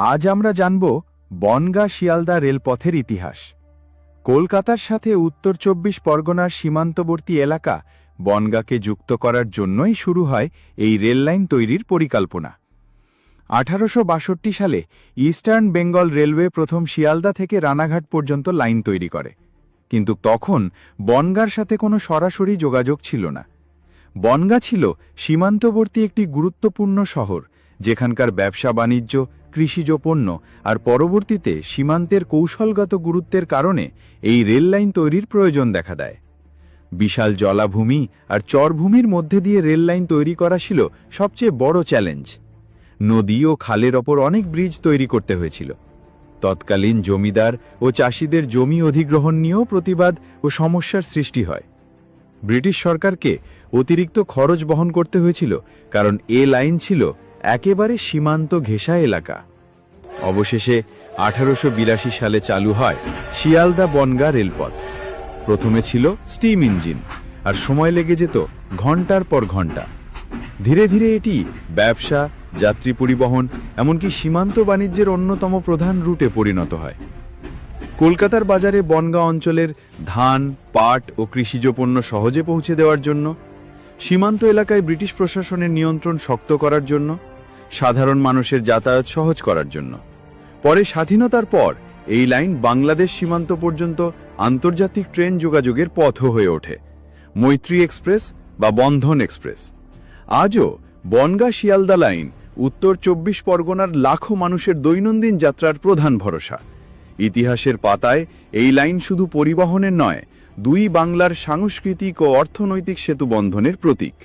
আজ আমরা জানব বনগাঁ-শিয়ালদা রেলপথের ইতিহাস। কলকাতার সাথে উত্তর ২৪ পরগনার সীমান্তবর্তী এলাকা বনগাঁকে যুক্ত করার জন্যই শুরু হয় এই রেললাইন তৈরির পরিকল্পনা। ১৮৬২ সালে ইস্টার্ন বেঙ্গল রেলওয়ে প্রথম শিয়ালদা থেকে রানাঘাট পর্যন্ত লাইন তৈরি করে, কিন্তু তখন বনগাঁর সাথে কোনো সরাসরি যোগাযোগ ছিল না। বনগাঁ ছিল সীমান্তবর্তী একটি গুরুত্বপূর্ণ শহর, যেখানকার ব্যবসা বাণিজ্য, কৃষিজ পণ্য আর পরবর্তীতে সীমান্তের কৌশলগত গুরুত্বের কারণে এই রেললাইন তৈরির প্রয়োজন দেখা দেয়। বিশাল জলাভূমি আর চরভূমির মধ্যে দিয়ে রেললাইন তৈরি করা ছিল সবচেয়ে বড় চ্যালেঞ্জ। নদী ও খালের ওপর অনেক ব্রিজ তৈরি করতে হয়েছিল। তৎকালীন জমিদার ও চাষিদের জমি অধিগ্রহণ নিয়েও প্রতিবাদ ও সমস্যার সৃষ্টি হয়। ব্রিটিশ সরকারকে অতিরিক্ত খরচ বহন করতে হয়েছিল, কারণ এ লাইন ছিল একেবারে সীমান্ত ঘেঁষা এলাকা। অবশেষে ১৮৮২ সালে চালু হয় শিয়ালদা বনগাঁ রেলপথ। প্রথমে ছিল স্টিম ইঞ্জিন, আর সময় লেগে যেত ঘন্টার পর ঘন্টা। ধীরে ধীরে এটি ব্যবসা, যাত্রী পরিবহন, এমনকি সীমান্ত বাণিজ্যের অন্যতম প্রধান রুটে পরিণত হয়। কলকাতার বাজারে বনগাঁ অঞ্চলের ধান, পাট ও কৃষিজ পণ্য সহজে পৌঁছে দেওয়ার জন্য, সীমান্ত এলাকায় ব্রিটিশ প্রশাসনের নিয়ন্ত্রণ শক্ত করার জন্য, সাধারণ মানুষের যাতায়াত সহজ করার জন্য। পরে স্বাধীনতার পর এই লাইন বাংলাদেশ সীমান্ত পর্যন্ত আন্তর্জাতিক ট্রেন যোগাযোগের পথও হয়ে ওঠে, মৈত্রী এক্সপ্রেস বা বন্ধন এক্সপ্রেস। আজও বনগাঁ-শিয়ালদা লাইন উত্তর ২৪ পরগনার লাখো মানুষের দৈনন্দিন যাত্রার প্রধান ভরসা। ইতিহাসের পাতায় এই লাইন শুধু পরিবহনের নয়, দুই বাংলার সাংস্কৃতিক ও অর্থনৈতিক সেতুবন্ধনের প্রতীক।